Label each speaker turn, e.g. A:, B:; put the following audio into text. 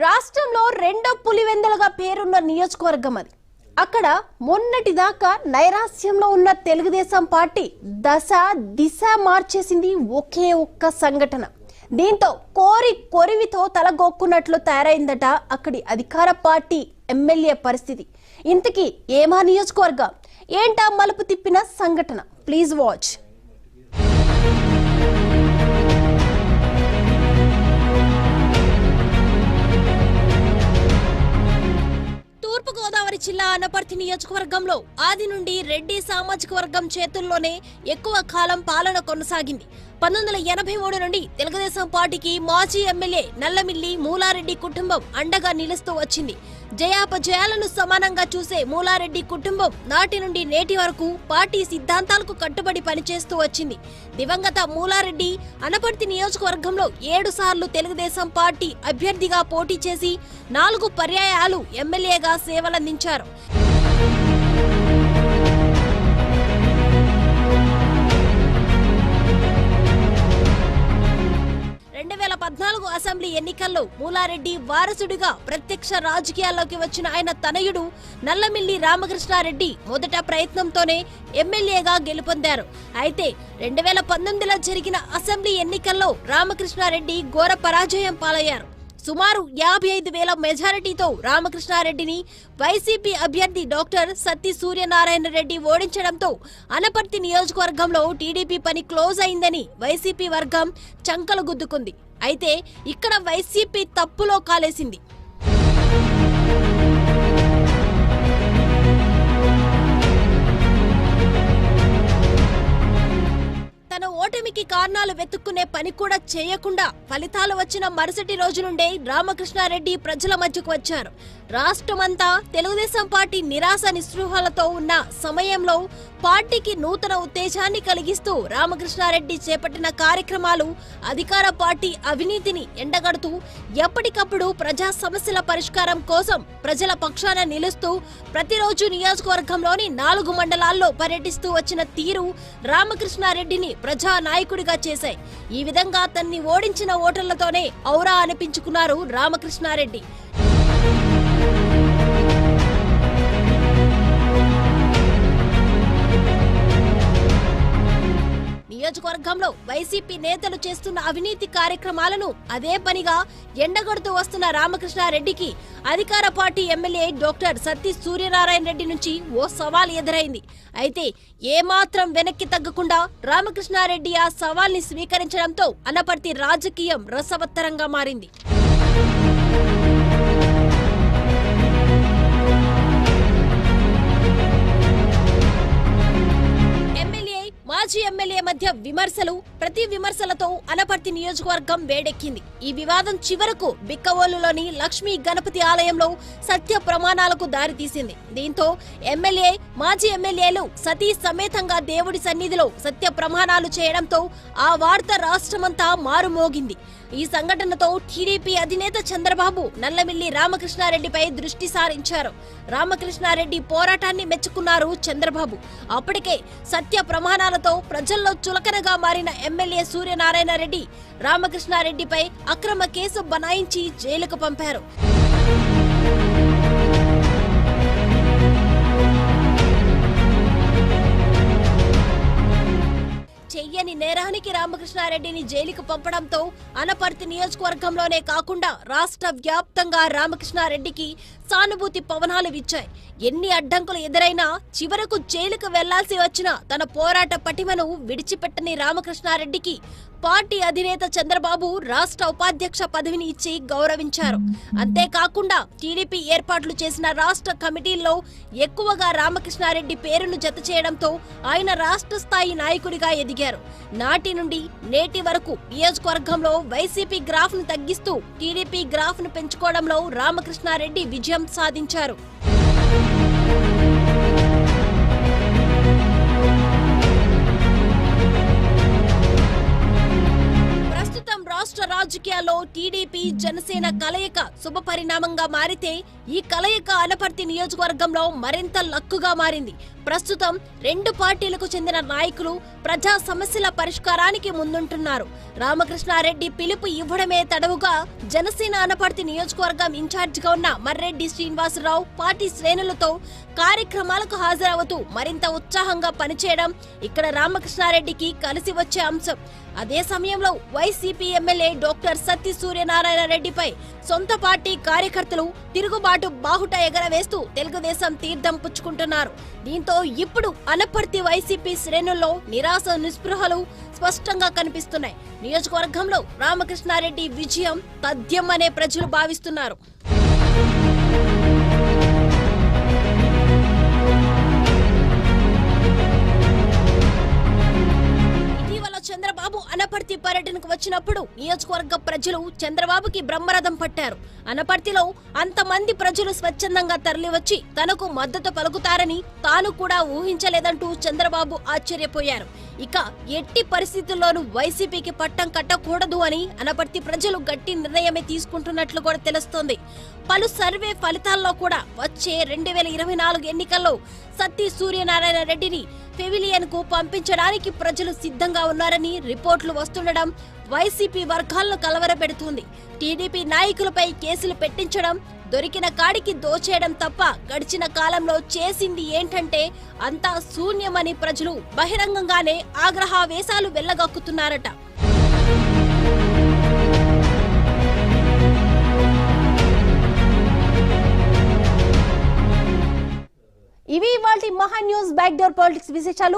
A: రాష్ట్రంలో రెండో పులివెందులుగా పేరున్న నియోజకవర్గం అది. అక్కడ మొన్నటిదాకా నైరాస్యంలో ఉన్న తెలుగుదేశం పార్టీ దశ దిశ మార్చేసింది ఒకే ఒక్క సంఘటన. దీంతో కొరివితో తలగొక్కున్నట్లు తయారైందట అక్కడి అధికార పార్టీ ఎమ్మెల్యే పరిస్థితి. ఇంతకీ ఏమా నియోజకవర్గం, ఏంటా మలుపు తిప్పిన సంఘటన? Please watch. తూర్పుగోదావరి జిల్లా అనపర్తి నియోజకవర్గంలో ఆది నుండి రెడ్డి సామాజిక వర్గం చేతుల్లోనే ఎక్కువ కాలం పాలన కొనసాగింది. 1983 నుండి తెలుగుదేశం పార్టీకి మాజీ ఎమ్మెల్యే నల్లమిల్లి మూలారెడ్డి కుటుంబం అండగా నిలుస్తూ వచ్చింది. జయాపజయాలను సమానంగా చూసే మూలారెడ్డి కుటుంబం నాటి నుండి నేటి వరకు పార్టీ సిద్ధాంతాలకు కట్టుబడి పనిచేస్తూ వచ్చింది. దివంగత మూలారెడ్డి అనపర్తి నియోజకవర్గంలో 7 సార్లు తెలుగుదేశం పార్టీ అభ్యర్థిగా పోటీ చేసి 4 పర్యాయాలు ఎమ్మెల్యేగా సేవలందించారు. 2014 అసెంబ్లీ ఎన్నికల్లో మూలారెడ్డి వారసుడిగా ప్రత్యక్ష రాజకీయాల్లోకి వచ్చిన ఆయన తనయుడు నల్లమిల్లి రామకృష్ణారెడ్డి మొదట ప్రయత్నంతోనే ఎమ్మెల్యేగా గెలుపొందారు. అయితే 2019లో జరిగిన అసెంబ్లీ ఎన్నికల్లో రామకృష్ణారెడ్డి ఘోర పరాజయం పాలయ్యారు. సుమారు 55,000 మెజారిటీతో రామకృష్ణారెడ్డిని వైసీపీ అభ్యర్థి డాక్టర్ సత్తి సూర్యనారాయణ రెడ్డి ఓడించడంతో అనపర్తి నియోజకవర్గంలో టీడీపీ పని క్లోజ్ అయిందని వైసీపీ వర్గం చంకలు గుద్దుకుంది. అయితే ఇక్కడ వైసీపీ తప్పులో కాలేసింది. తన ఓటమికి కారణాలు వెతుక్కునే పని కూడా చేయకుండా ఫలితాలు వచ్చిన మరుసటి రోజు నుండే రామకృష్ణారెడ్డి ప్రజల మధ్యకు వచ్చారు. రాష్ట్రమంతా తెలుగుదేశం పార్టీ నిరాశ నిస్పృహలతో ఉన్న సమయంలో పార్టీకి నూతన ఉత్తేజాన్ని కలిగిస్తూ రామకృష్ణారెడ్డి చేపట్టిన కార్యక్రమాలు అధికార పార్టీ అవినీతిని ఎండగడుతూ ఎప్పటికప్పుడు ప్రజా సమస్యల పరిష్కారం కోసం ప్రజల పక్షాన నిలుస్తూ ప్రతిరోజు నియోజకవర్గంలోని 4 మండలాల్లో పర్యటిస్తూ వచ్చిన తీరు రామకృష్ణారెడ్డిని ప్రజా నాయకుడిగా చేశాయి. ఈ విధంగా తన్ని ఓడించిన ఓటర్లతోనే ఔరా అనిపించుకున్నారు రామకృష్ణారెడ్డి. నియోజకవర్గంలో వైసీపీ నేతలు చేస్తున్న అవినీతి కార్యక్రమాలను అదే పనిగా ఎండగొడుతూ వస్తున్న రామకృష్ణారెడ్డికి అధికార party MLA doctor Satti Suryanarayana Reddy నుంచి ఓ సవాల్ ఎదురైంది. అయితే ఏమాత్రం వెనక్కి తగ్గకుండా రామకృష్ణారెడ్డి ఆ సవాల్ని స్వీకరించడంతో అనపర్తి రాజకీయం రసవత్తరంగా మారింది. మాజీ ఎమ్మెల్యే మధ్య విమర్శలు, ప్రతి విమర్శలతో అనపర్తి నియోజకవర్గం వేడెక్కింది. ఈ వివాదం చివరకు బిక్కవోలులోని లక్ష్మీ గణపతి ఆలయంలో సత్య ప్రమాణాలకు దారితీసింది. దీంతో ఎమ్మెల్యే, మాజీ ఎమ్మెల్యేలు సతీ సమేతంగా దేవుడి సన్నిధిలో సత్య ప్రమాణాలు చేయడంతో ఆ వార్త రాష్ట్రమంతా మారుమోగింది. ఈ సంఘటనతో టీడీపీ అధినేత చంద్రబాబు నల్లమిల్లి రామకృష్ణారెడ్డిపై దృష్టి సారించారు. రామకృష్ణారెడ్డి పోరాటాన్ని మెచ్చుకున్నారు చంద్రబాబు. అప్పటికే సత్య ప్రమాణాలతో ప్రజల్లో చులకనగా మారిన ఎమ్మెల్యే సూర్యనారాయణ రెడ్డి రామకృష్ణారెడ్డిపై అక్రమ కేసు బనాయించి జైలుకు పంపారు. చెయ్యని నేరానికి రామకృష్ణారెడ్డిని జైలుకు పంపడంతో అనపర్తి నియోజకవర్గంలోనే కాకుండా రాష్ట్ర వ్యాప్తంగా రామకృష్ణారెడ్డికి సానుభూతి పవనాలు విచ్చాయి. ఎన్ని అడ్డంకులు ఎదురైనా చివరకు జైలుకు వెళ్లాల్సి వచ్చిన తన పోరాట పటిమను విడిచిపెట్టని రామకృష్ణారెడ్డికి పార్టీ అధినేత చంద్రబాబు రాష్ట్ర ఉపాధ్యక్ష పదవిని ఇచ్చి గౌరవించారు. అంతేకాకుండా టీడీపీ ఏర్పాట్లు చేసిన రాష్ట్ర కమిటీల్లో ఎక్కువగా రామకృష్ణారెడ్డి పేరును జత చేయడంతో ఆయన రాష్ట్ర స్థాయి నాయకుడిగా ఎదిగారు. నాటి నుండి నేటి వరకు నియోజకవర్గంలో వైసీపీ గ్రాఫ్ ను తగ్గిస్తూ టీడీపీ గ్రాఫ్ ను పెంచుకోవడంలో రామకృష్ణారెడ్డి విజయం సాధించారు. రాష్ట్ర రాజకీయాల్లో టీడీపీ జనసేన కలయిక శుభపరిణామంగా మారితే ఈ కలయిక అనపర్తి నియోజకవర్గంలో మరింత లక్కుగా మారింది. ప్రస్తుతం రెండు పార్టీలకు చెందిన నాయకులు ప్రజా సమస్యల పరిష్కారానికి ముందుంటున్నారు. రామకృష్ణారెడ్డి పిలుపు ఇవ్వడమే తడవుగా జనసేన అనపర్తి నియోజకవర్గం ఇన్ఛార్జిగా ఉన్న మర్రెడ్డి శ్రీనివాసరావు పార్టీ శ్రేణులతో కార్యక్రమాలకు హాజరవుతూ మరింత ఉత్సాహంగా పనిచేయడం ఇక్కడ రామకృష్ణారెడ్డికి కలిసి వచ్చే అంశం. అదే సమయంలో YCP MLA doctor Satti Suryanarayana రెడ్డిపై సొంత పార్టీ కార్యకర్తలు తిరుగుబాటు బాహుట ఎగరవేస్తూ తెలుగుదేశం తీర్థం పుచ్చుకుంటున్నారు. దీంతో ఇప్పుడు అనపర్తి వైసీపీ శ్రేణుల్లో నిరాశ నిస్పృహలు స్పష్టంగా కనిపిస్తున్నాయి. నియోజకవర్గంలో రామకృష్ణారెడ్డి విజయం తథ్యం అనే ప్రజలు భావిస్తున్నారు. చంద్రబాబు అనపర్తి పర్యటనకు వచ్చినప్పుడు నియోజకవర్గ ప్రజలు చంద్రబాబుకి బ్రహ్మరథం పట్టారు. అనపర్తిలో అంతమంది ప్రజలు స్వచ్ఛందంగా తరలివచ్చి తనకు మద్దతు పలుకుతారని తాను కూడా ఊహించలేదంటూ చంద్రబాబు ఆశ్చర్యపోయారు. ఇక ఎట్టి పరిస్థితుల్లోనూ వైసీపీకి పట్టం కట్టకూడదు అని అనపర్తి ప్రజలు గట్టి నిర్ణయమే తీసుకుంటున్నట్లు కూడా తెలుస్తోంది. పలు సర్వే ఫలితాల్లో కూడా వచ్చే 2024 ఎన్నికల్లో సత్తి సూర్యనారాయణ రెడ్డిని పెవిలియన్ కు పంపించడానికి ప్రజలు సిద్ధంగా ఉన్నారని రిపోర్టులు వస్తుండడం వైసీపీ వర్గాలను కలవరపెడుతుంది. టీడీపీ నాయకులపై కేసులు పెట్టించడం, దొరికిన కాడికి దోచేయడం తప్ప గడిచిన కాలంలో చేసింది ఏంటంటే అంతా శూన్యమని ప్రజలు బహిరంగంగానే ఆగ్రహావేశాలు వెళ్లగక్కుతున్నారట. ఇవి ఇవాల్టి మహా న్యూస్ బ్యాక్ డోర్ పాలిటిక్స్ విశేషాలు.